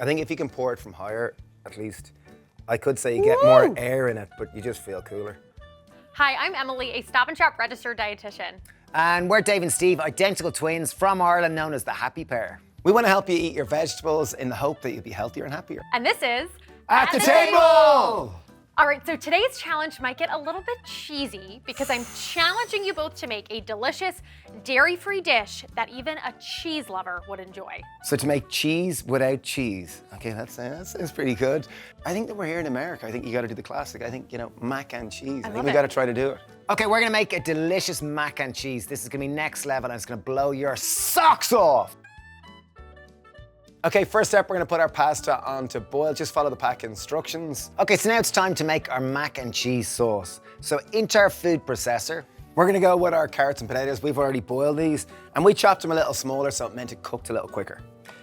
I think if you can pour it from higher, at least, I could say you get more air in it, but you just feel cooler. Hi, I'm Emily, a Stop and Shop registered dietitian. And we're Dave and Steve, identical twins from Ireland, known as the Happy Pair. We want to help you eat your vegetables in the hope that you'll be healthier and happier. And this is At the table! All right, so today's challenge might get a little bit cheesy because I'm challenging you both to make a delicious dairy-free dish that even a cheese lover would enjoy. So to make cheese without cheese. Okay, that sounds pretty good. I think that we're here in America. I think you got to do the classic. I think, mac and cheese. I think we got to try to do it. Okay, we're gonna make a delicious mac and cheese. This is gonna be next level and it's gonna blow your socks off. Okay, first step, we're gonna put our pasta on to boil. Just follow the pack instructions. Okay, so now it's time to make our mac and cheese sauce. So into our food processor. We're gonna go with our carrots and potatoes. We've already boiled these, and we chopped them a little smaller, so it meant it cooked a little quicker.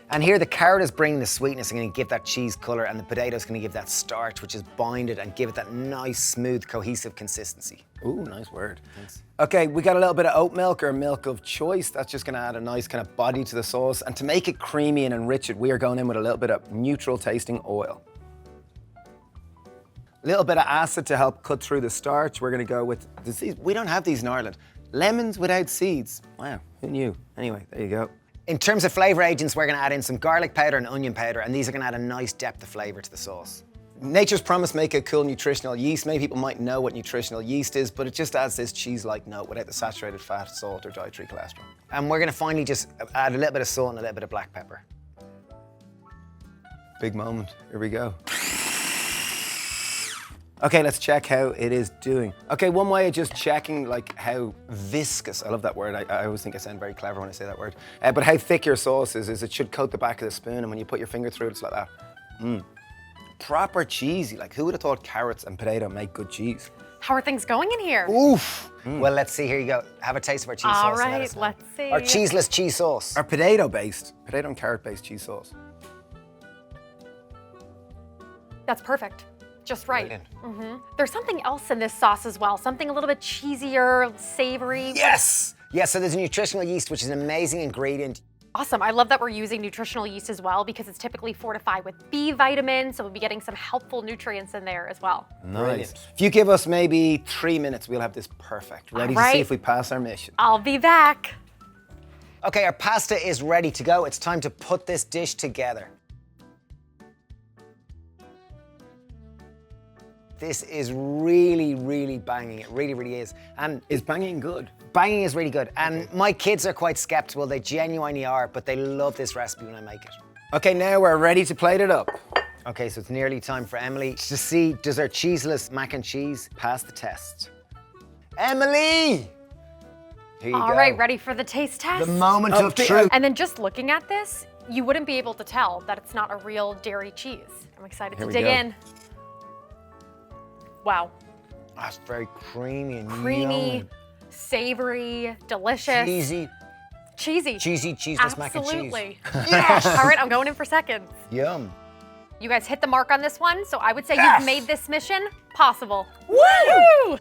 And here the carrot is bringing the sweetness and gonna give that cheese color, and the potato is gonna give that starch, which is binded and give it that nice, smooth, cohesive consistency. Ooh, nice word. Thanks. Okay, we got a little bit of oat milk or milk of choice. That's just gonna add a nice kind of body to the sauce. And to make it creamy and enrich it, we are going in with a little bit of neutral tasting oil. A little bit of acid to help cut through the starch. We're gonna go with the seeds. We don't have these in Ireland. Lemons without seeds. Wow, who knew? Anyway, there you go. In terms of flavor agents, we're gonna add in some garlic powder and onion powder, and these are gonna add a nice depth of flavor to the sauce. Nature's Promise make a cool nutritional yeast. Many people might know what nutritional yeast is, but it just adds this cheese-like note without the saturated fat, salt, or dietary cholesterol. And we're gonna finally just add a little bit of salt and a little bit of black pepper. Big moment, here we go. Okay, let's check how it is doing. Okay, one way of just checking like how viscous, I love that word, I always think I sound very clever when I say that word, but how thick your sauce is it should coat the back of the spoon, and when you put your finger through it, it's like that. Proper cheesy, like who would have thought carrots and potato make good cheese? How are things going in here? Oof. Well, let's see, here you go. Have a taste of our cheese sauce. All and let right, us know. let's see. Our cheeseless cheese sauce. Our potato and carrot-based cheese sauce. That's perfect. Just right. Brilliant. There's something else in this sauce as well, something a little bit cheesier, savory. Yes! Yeah, so there's nutritional yeast, which is an amazing ingredient. Awesome. I love that we're using nutritional yeast as well because it's typically fortified with B vitamins, so we'll be getting some helpful nutrients in there as well. Nice. Brilliant. If you give us maybe 3 minutes, we'll have this perfect. Ready to see if we pass our mission. I'll be back. Okay, our pasta is ready to go. It's time to put this dish together. This is really, really banging. It really, really is. And Is banging good? banging is really good. And my kids are quite skeptical. They genuinely are, but they love this recipe when I make it. Okay, now we're ready to plate it up. Okay, so it's nearly time for Emily to see, does our cheeseless mac and cheese pass the test? Emily! Here you All go. right, ready for the taste test? The moment of truth. And then just looking at this, you wouldn't be able to tell that it's not a real dairy cheese. I'm excited Here to we dig go. in. Wow. That's very creamy and Creamy, yummy. savory, delicious. Cheesy, Cheesy. cheeseless mac and cheese. Absolutely. Yes. All right, I'm going in for seconds. Yum. You guys hit the mark on this one, so I would say Yes. you've made this mission possible. Woo!